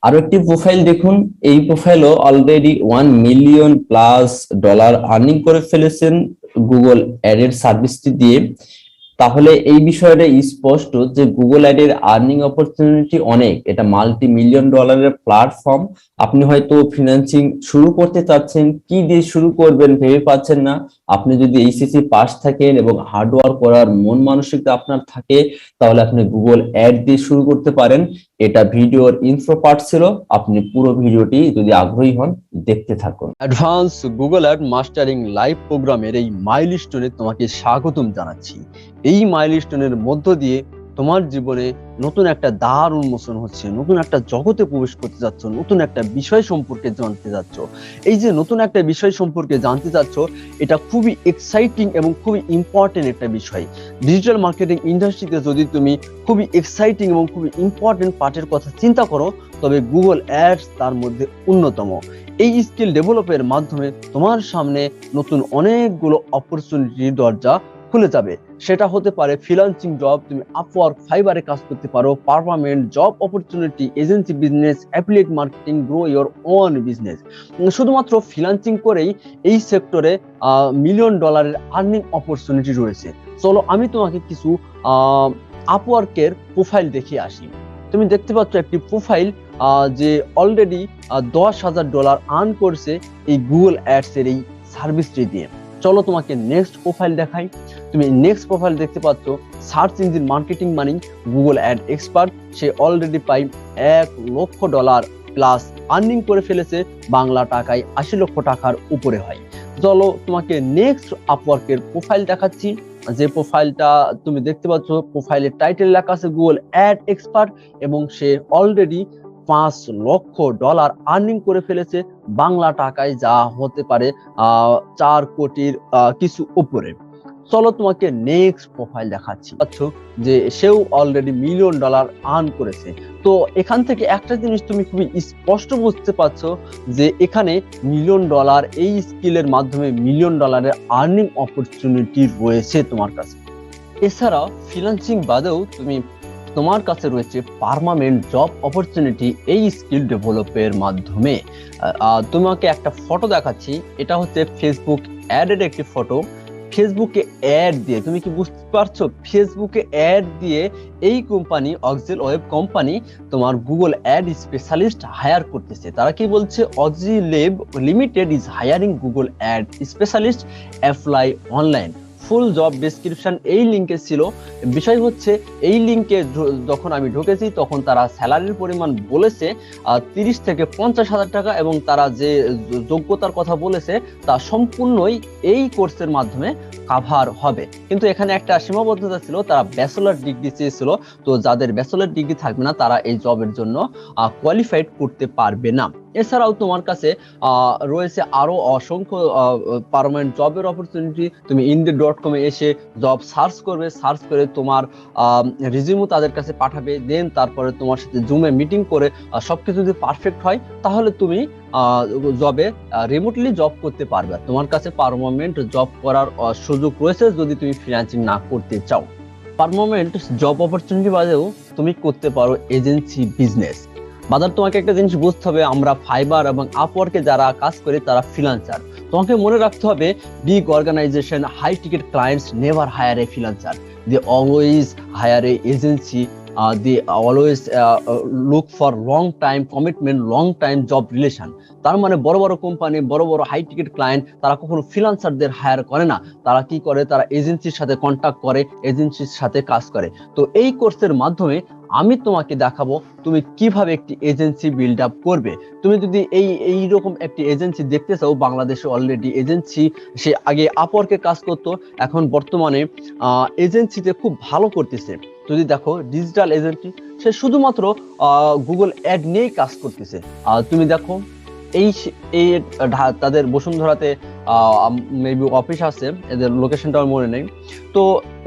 আরো একটি প্রোফাইল দেখুন। এই প্রোফাইলও অলরেডি $1 মিলিয়ন+ আর্নিং করে ফেলেছেন গুগল অ্যাডের সার্ভিসটি দিয়ে। তাহলে এই বিষয়টা স্পষ্ট যে গুগল অ্যাডের আর্নিং অপরচুনিটি অনেক। এটা $1 মিলিয়ন প্ল্যাটফর্ম। আপনি হয়তো ফিন্যান্সিং শুরু করতে চাচ্ছেন, কি দিয়ে শুরু করবেন ভেবে পাচ্ছেন না। আপনি যদি এইচএসসি পাস থাকেন এবং হার্ডওয়ার্ক করার মন মানসিকতা আপনার থাকে, তাহলে আপনি গুগল অ্যাড দিয়ে শুরু করতে পারেন। এটা ভিডিওর ইনফো পার্ট ছিল। আপনি পুরো ভিডিওটি যদি আগ্রহী হন দেখতে থাকুন। Advance Google ad mastering live প্রোগ্রামের এই মাইলস্টোনে তোমাকে স্বাগতম জানাচ্ছি। এই মাইলস্টোনের মধ্য দিয়ে তোমার জীবনে নতুন একটা দ্বার উন্মোচন হচ্ছে, নতুন একটা জগতে প্রবেশ করতে যাচ্ছ, নতুন একটা বিষয় সম্পর্কে জানতে যাচ্ছ। এই যে নতুন একটা বিষয় সম্পর্কে জানতে যাচ্ছ, এটা খুবই এক্সাইটিং এবং খুবই ইম্পর্টেন্ট একটা বিষয়। ডিজিটাল মার্কেটিং ইন্ডাস্ট্রিতে যদি তুমি খুবই এক্সাইটিং এবং খুবই ইম্পর্টেন্ট পার্টের কথা চিন্তা করো, তবে গুগল অ্যাডস তার মধ্যে অন্যতম। এই স্কিল ডেভেলপের মাধ্যমে তোমার সামনে নতুন অনেকগুলো অপরচুনিটির দরজা খুলে যাবে। সেটা হতে পারে ফ্রিল্যান্সিং জব, তুমি আপওয়ার্ক, ফাইবারে কাজ করতে পারো, permanent job opportunity, agency business, affiliate marketing, grow your own business. শুধুমাত্র ফ্রিল্যান্সিং করেই এই সেক্টরে $1 মিলিয়ন আর্নিং অপরচুনিটি রয়েছে। চলো আমি তোমাকে কিছু আপওয়ার্কের প্রোফাইল দেখিয়ে আসি। তুমি দেখতে পাচ্ছ একটি প্রোফাইল যে অলরেডি $10,000 আর্ন করছে এই গুগল অ্যাডস এর এই সার্ভিসটি দিয়ে। চলো তোমাকে নেক্সট প্রোফাইল দেখাই। তুমি নেক্সট প্রোফাইল দেখতে পাচ্ছ সার্চ ইঞ্জিন মার্কেটিং মানে গুগল অ্যাড এক্সপার্ট। সে অলরেডি প্রায় $1 লক্ষ+ আর্নিং করে ফেলেছে, বাংলা টাকায় 80 লক্ষ টাকার উপরে হয়। চলো তোমাকে নেক্সট আপওয়ার্কের প্রোফাইল দেখাচ্ছি। যে প্রোফাইলটা তুমি দেখতে পাচ্ছ, প্রোফাইলের টাইটেল লেখা আছে গুগল অ্যাড এক্সপার্ট এবং সে অলরেডি $5 লক্ষ আর্নিং করে ফেলেছে, বাংলা টাকায় যা হতে পারে 4 কোটির কিছু উপরে। চলো তোমাকে নেক্সট প্রোফাইল দেখাচ্ছি। যে সেও অলরেডি $1 মিলিয়ন আর্ন করেছে। তো এখান থেকে একটা জিনিস তুমি খুবই স্পষ্ট বুঝতে পারছো যে এখানে $1 মিলিয়ন এই স্কিলের মাধ্যমে $1 মিলিয়ন আর্নিং অপরচুনিটি রয়েছে তোমার কাছে। এছাড়াও ফ্রিল্যান্সিং বাদেও তোমার কাছে রয়েছে পার্মানেন্ট জব অপরচুনিটি এই স্কিল ডেভেলপের মাধ্যমে। তোমাকে একটা ফটো দেখাচ্ছি। এটা হচ্ছে ফেসবুক অ্যাডের একটি ফটো। ফেসবুকে অ্যাড দিয়ে, তুমি কি বুঝতে পারছো, ফেসবুকে অ্যাড দিয়ে এই কোম্পানি অক্সিল ওয়েব কোম্পানি তোমার গুগল অ্যাড স্পেশালিস্ট হায়ার করতেছে। তারা কি বলছে, Auxil Web limited is hiring Google ad specialist, apply online. Full job description এই লিঙ্কে ছিল। বিষয় হচ্ছে এই লিঙ্কে যখন আমি ঢুকেছি তখন তারা স্যালারির পরিমাণ বলেছে 30 থেকে 50,000 টাকা এবং তারা যে যোগ্যতার কথা বলেছে তা সম্পূর্ণই এই কোর্সের মাধ্যমে কাভার হবে। কিন্তু এখানে একটা সীমাবদ্ধতা ছিল, তারা ব্যাচেলর ডিগ্রি চেয়েছিল। তো যাদের ব্যাচেলর ডিগ্রি থাকবে না তারা এই জবের জন্য কোয়ালিফাইড করতে পারবে না। এছাড়াও তোমার কাছে রয়েছে আরো অসংখ্য পার্মানেন্ট জবের অপরচুনিটি। তুমি indeed.com এসে জব সার্চ করবে, সার্চ করে তোমার রিজিউম তাদের কাছে পাঠাবে, দেন তারপরে তোমার সাথে জুমে মিটিং করে সবকিছু যদি পারফেক্ট হয় তাহলে তুমি জবে রিমোটলি জব করতে পারবে। তোমার কাছে পার্মানেন্ট জব করার সুযোগ রয়েছে যদি তুমি ফ্রিল্যান্সিং না করতে চাও। পার্মানেন্ট জব অপরচুনিটি বাদেও তুমি করতে পারো এজেন্সি বিজনেস। বাজার তোমাকে একটা জিনিস বুঝতে হবে, আমরা ফাইবার এবং আপওয়ার্কে যারা কাজ করি তারা ফ্রিল্যান্সার। তোমাকে মনে রাখতে হবে, big organisation, high ticket clients never hire a freelancer, they always hire a agency, they always look for long time commitment, long time job relation। তার মানে বড় বড় কোম্পানি, বড় বড় হাই টিকেট ক্লায়েন্ট তারা কখনো ফ্রিল্যান্সারদের হায়ার করে না। তারা কি করে, তারা এজেন্সির সাথে কন্ট্যাক্ট করে, এজেন্সির সাথে কাজ করে। তো এই কোর্সের মাধ্যমে আমি তোমাকে দেখাবো তুমি কিভাবে একটি এজেন্সি বিল্ড আপ করবে। তুমি যদি এইরকম একটি এজেন্সি দেখতে চাও, বাংলাদেশে অলরেডি এজেন্সি, সে আগে আপওয়ার্কে কাজ করতো, এখন বর্তমানে এজেন্সিতে খুব ভালো করতেছে। যদি দেখো ডিজিটাল এজেন্সি, সে শুধুমাত্র গুগল অ্যাড নিয়েই কাজ করতেছে। তুমি দেখো এই তাদের বসুন্ধরাতে মেবি অফিস আছে, এদের লোকেশনটা আমার মনে নেই। তো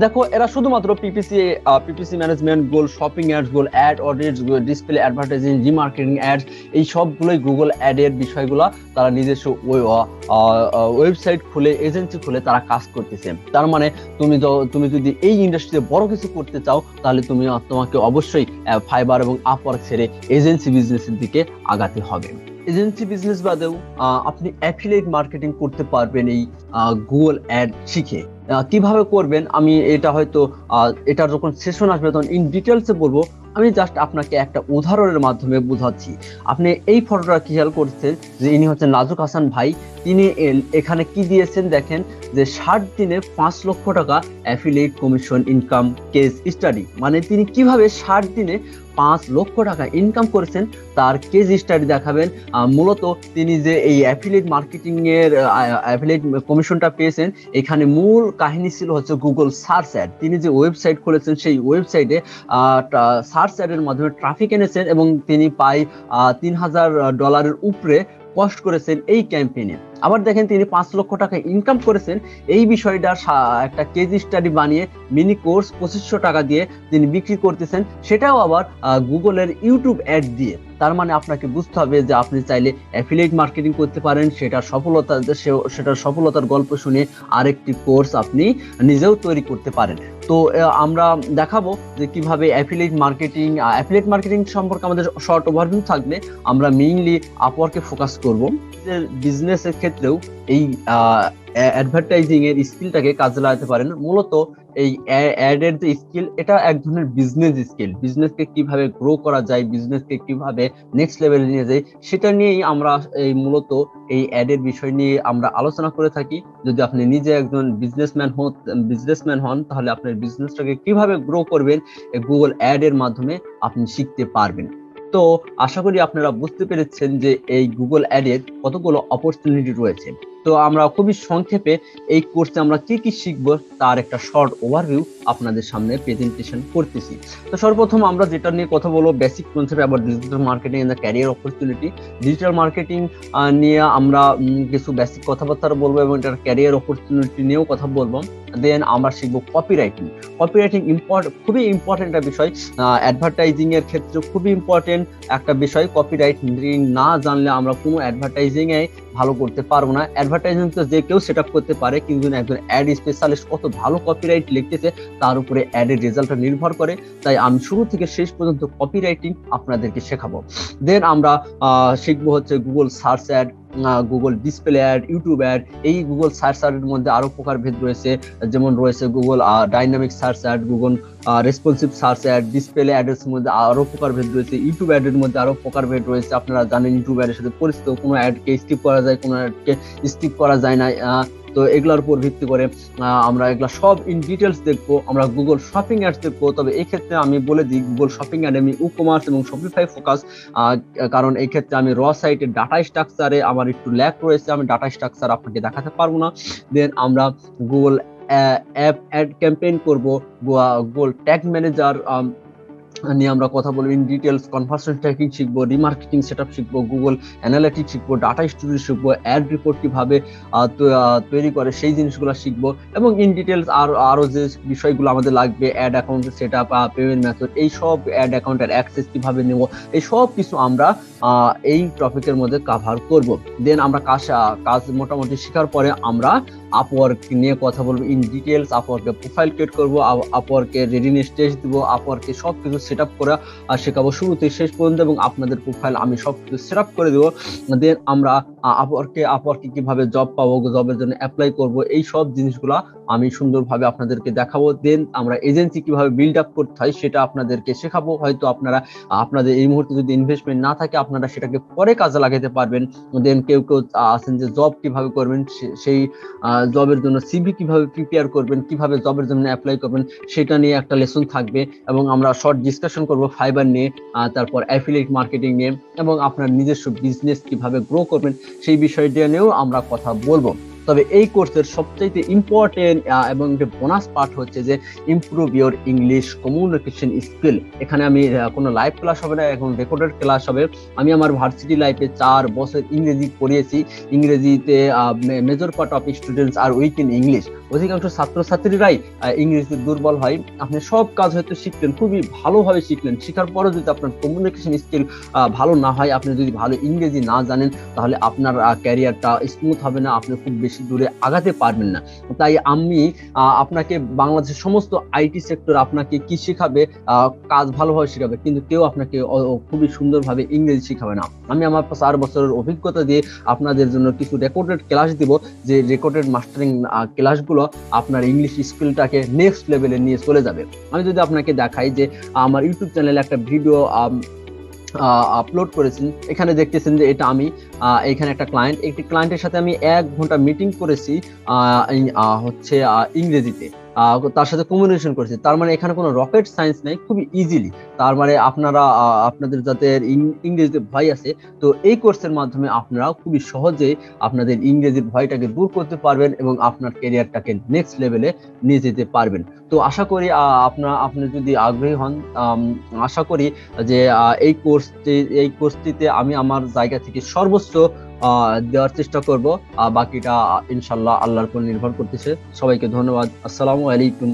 দেখো, এরা শুধুমাত্র PPC management goal, shopping ads goal, ad audits, display advertising, remarketing ads, এই সবগুলোই গুগল অ্যাড এর বিষয়গুলো তারা নিজস্ব ওয়েবসাইট খুলে, এজেন্সি খুলে তারা কাজ করতেছে। তার মানে তুমি যদি এই ইন্ডাস্ট্রিতে বড় কিছু করতে চাও, তাহলে তোমাকে অবশ্যই ফাইবার এবং আপওয়ার্ক ছেড়ে এজেন্সি বিজনেসের দিকে আগাতে হবে। এজেন্সি বিজনেস বাদেও আপনি অ্যাফিলিয়েট মার্কেটিং করতে পারবেন এই গুগল অ্যাড শিখে। কিভাবে করবেন আমি এটা হয়তো এটার যখন সেশন আসবে তখন ইন ডিটেলসে বলবো। আমি জাস্ট আপনাকে একটা উদাহরণের মাধ্যমে বোঝাচ্ছি। আপনি এই ফটোটা খেয়াল করছেন যে ইনি হচ্ছেন নাজুক হাসান ভাই। তিনি এখানে কি দিয়েছেন দেখেন, যে 60 দিনে 5 লক্ষ টাকা affiliate commission income case study. মানে তিনি কিভাবে 60 দিনে 5 লক্ষ টাকা ইনকাম করেছেন তার কেস স্টাডি দেখাবেন। মূলত তিনি যে এই অ্যাফিলিয়েট মার্কেটিং এর অ্যাফিলিয়েট কমিশনটা পেয়েছেন, এখানে মূল কাহিনী ছিল হচ্ছে গুগল সার্চ অ্যাড। তিনি যে ওয়েবসাইট খুলেছেন সেই ওয়েবসাইটে সার্চ অ্যাডের মাধ্যমে ট্রাফিক এনেছেন এবং তিনি প্রায় $3000 উপরে কষ্ট করেছেন এই ক্যাম্পেইনে। আবার দেখেন তিনি 5 লক্ষ টাকা ইনকাম করেছেন এই বিষয়টা একটা কেস স্টাডি বানিয়ে মিনি কোর্স 2500 টাকা দিয়ে তিনি বিক্রি করতেছেন, সেটাও আবার গুগলের ইউটিউব অ্যাড দিয়ে। তার মানে আপনাকে বুঝতে হবে যে আপনি চাইলে অ্যাফিলিয়েট মার্কেটিং করতে পারেন, সেটার সফলতার গল্প শুনে আরেকটি কোর্স আপনি নিজেও তৈরি করতে পারেন। তো আমরা দেখাবো যে কিভাবে অ্যাফিলিয়েট মার্কেটিং সম্পর্কে আমাদের শর্ট ওভারভিউ থাকবে। আমরা মেইনলি আপওয়ার্কে ফোকাস করব। বিজনেসের ক্ষেত্রেও এই অ্যাডভার্টাইজিং এর স্কিলটাকে কাজে লাগাতে পারেন। মূলত এই অ্যাড এর যে স্কিল, এটা এক ধরনের বিজনেস স্কিল। বিজনেসকে কিভাবে গ্রো করা যায়, বিজনেসকে কিভাবে নেক্সট লেভেলে নিয়ে যায়, সেটা নিয়েই আমরা এই মূলত এই অ্যাড এর বিষয় নিয়ে আমরা আলোচনা করে থাকি। যদি আপনি নিজে একজন বিজনেসম্যান হন তাহলে আপনার বিজনেসটাকে কিভাবে গ্রো করবেন গুগল অ্যাড এর মাধ্যমে আপনি শিখতে পারবেন। তো আশা করি আপনারা বুঝতে পেরেছেন যে এই গুগল অ্যাড এর কতগুলো অপরচুনিটি রয়েছে। তো আমরা খুবই সংক্ষেপে এই কোর্সে আমরা কি কি শিখবো তার একটা শর্ট ওভারভিউ আপনাদের সামনে প্রেজেন্টেশন করতেছি। তো সর্বপ্রথম আমরা যেটা নিয়ে কথা বলবো, basic concept about digital marketing and the career opportunity. Digital marketing নিয়ে আমরা কিছু বেসিক কথাবার্তা বলবো এবং এটার ক্যারিয়ার অপরচুনিটি নিয়েও কথা বলবো। দেন আমরা শিখবো কপিরাইটিং। খুবই ইম্পর্টেন্ট একটা বিষয়, অ্যাডভার্টাইজিং এর ক্ষেত্রে খুবই ইম্পর্টেন্ট একটা বিষয়। কপিরাইটিং না জানলে আমরা কোনো অ্যাডভার্টাইজিং এ ভালো করতে পারবো না। অ্যাডভার্টাইজিং তো যে কেউ সেট আপ করতে পারে, কিন্তু একজন অ্যাড স্পেশালিস্ট কত ভালো কপিরাইট লিখতেছে তার উপরে অ্যাডের রেজাল্টটা নির্ভর করে। তাই আমি শুরু থেকে শেষ পর্যন্ত কপিরাইটিং আপনাদেরকে শেখাবো। দেন আমরা শিখবো হচ্ছে Google search ad, Google display ad, YouTube ad. এই গুগল সার্চ অ্যাডের মধ্যে আরো প্রকারভেদ রয়েছে, যেমন রয়েছে Google dynamic search ad, Google responsive search ad. Display অ্যাডের মধ্যে আরো প্রকারভেদ রয়েছে, ইউটিউব অ্যাডের মধ্যে আরো প্রকারভেদ রয়েছে। আপনারা জানেন ইউটিউব অ্যাডের সাথে পরিচিত, কোনো অ্যাডকে স্কিপ করা যায়, কোনো অ্যাডকে স্কিপ করা যায় না। তো এগুলোর উপর ভিত্তি করে আমরা এগুলা সব ইন ডিটেলস দেখবো। আমরা গুগল শপিং অ্যাডস দেখবো। তবে এই ক্ষেত্রে আমি বলে দিই, গুগল শপিং অ্যাড আমি ই কমার্স এবং শপিফাই ফোকাস, কারণ এই ক্ষেত্রে আমি র সাইটের ডাটা স্ট্রাকচারে আমার একটু ল্যাক রয়েছে, আমি ডাটা স্ট্রাকচার আপনাকে দেখাতে পারবো না। দেন আমরা গুগল অ্যাপ অ্যাড ক্যাম্পেইন করবো, গুগল ট্যাগ ম্যানেজার নিয়ে আমরা কথা বলবো ইন ডিটেলস। কনভার্সন ট্র্যাকিং শিখবো, রিমার্কেটিং সেটআপ শিখবো, গুগল অ্যানালিটিক্স শিখবো, ডাটা স্টুডিও শিখবো, অ্যাড রিপোর্ট কিভাবে তৈরি করে সেই জিনিসগুলো শিখবো, এবং ইন ডিটেলস আরো যে বিষয়গুলো আমাদের লাগবে, অ্যাড অ্যাকাউন্টের সেটআপ, পেমেন্ট মেথড, এই সব অ্যাড অ্যাকাউন্টের অ্যাক্সেস কিভাবে নেব, এই সব কিছু আমরা এই টপিকের মধ্যে কভার করব। দেন আমরা কাজ মোটামুটি শেখার পরে আমরা আপওয়ার্ক নিয়ে কথা বলবো ইন ডিটেলস। আপওয়ার্কে প্রোফাইল ক্রিয়েট করবো, আপওয়ার্কে রেডিনেস টেস্ট দিব, আপওয়ার্কে সবকিছু সেট আপ করা শেখাবো শুরু থেকে শেষ পর্যন্ত, এবং আপনাদের প্রোফাইল আমি সবকিছু সেট আপ করে দেবো। দেন আমরা আপওয়ার্কে কিভাবে জব পাবো, জবের জন্য অ্যাপ্লাই করব, এই সব জিনিসগুলো আমি সুন্দরভাবে আপনাদেরকে দেখাবো। দেন আমরা এজেন্সি কিভাবে বিল্ড আপ করতে হয় সেটা আপনাদেরকে শেখাবো। হয়তো আপনাদের এই মুহূর্তে যদি ইনভেস্টমেন্ট না থাকে আপনারা সেটাকে পরে কাজে লাগাতে পারবেন। দেন কেউ আছেন যে জব কিভাবে করবেন, সেই জবের জন্য সিভি কিভাবে প্রিপেয়ার করবেন, কিভাবে জবের জন্য অ্যাপ্লাই করবেন, সেটা নিয়ে একটা লেসন থাকবে। এবং আমরা শর্ট ডিসকাশন করব ফাইবার নিয়ে, তারপর অ্যাফিলিয়েট মার্কেটিং নিয়ে, এবং আপনার নিজস্ব বিজনেস কিভাবে গ্রো করবেন সেই বিষয়টা নিয়েও আমরা কথা বলবো। তবে এই কোর্সের সবচাইতে ইম্পর্টেন্ট এবং বোনাস পার্ট হচ্ছে যে improve your English communication skill. এখানে আমি কোনো লাইভ ক্লাস হবে না, এখন রেকর্ডেড ক্লাস হবে। আমি আমার ভার্সিটি লাইফে 4 বছর ইংরেজি পড়িয়েছি। ইংরেজিতে major part of students are weak in English. অধিকাংশ ছাত্রছাত্রীরাই ইংরেজিতে দুর্বল হয়। আপনি সব কাজ হয়তো শিখলেন, খুবই ভালোভাবে শিখলেন, শেখার পরও যদি আপনার কমিউনিকেশন স্কিল ভালো না হয়, আপনি যদি ভালো ইংরেজি না জানেন, তাহলে আপনার ক্যারিয়ারটা স্মুথ হবে না, আপনি খুব বেশি দূরে আগাতে পারবেন না। তাই আমি আপনাকে বাংলাদেশের সমস্ত আইটি সেক্টর আপনাকে কি শেখাবে, কাজ ভালোভাবে শেখাবে, কিন্তু কেউ আপনাকে খুবই সুন্দরভাবে ইংরেজি শেখাবে না। আমি আমার 4 বছরের অভিজ্ঞতা দিয়ে আপনাদের জন্য কিছু রেকর্ডেড ক্লাস দিব, যে রেকর্ডেড মাস্টারিং ক্লাসগুলো আপনার ইংলিশ স্কিলটাকে নেক্সট লেভেলে নিয়ে চলে যাবে। আমি যদি আপনাকে দেখাই যে আমার ইউটিউব চ্যানেলে একটা ভিডিও আপলোড করেছেন, এখানে দেখতেছেন যে এটা আমি এখানে একটা একটি ক্লায়েন্টের সাথে আমি 1 ঘন্টা মিটিং করেছি হচ্ছে ইংরেজিতে, তার সাথে কমিউনিকেশন করেছি। তার মানে এখানে কোনো রকেট সায়েন্স নাই, খুবই ইজিলি। তার মানে আপনারা আপনাদের যাদের ইংরেজিতে ভয় আছে, তো এই কোর্সের মাধ্যমে আপনারা খুবই সহজে আপনাদের ইংরেজির ভয়টাকে দূর করতে পারবেন এবং আপনার ক্যারিয়ারটাকে নেক্সট লেভেলে নিয়ে যেতে পারবেন। তো আশা করি আপনি যদি আগ্রহী হন, আশা করি যে এই কোর্সটিতে আমি আমার জায়গা থেকে সর্বোচ্চ দেওয়ার চেষ্টা করব। বাকিটা ইনশাল্লাহ আল্লাহর উপর নির্ভর করতেছে। সবাইকে ধন্যবাদ। আসসালামু আলাইকুম।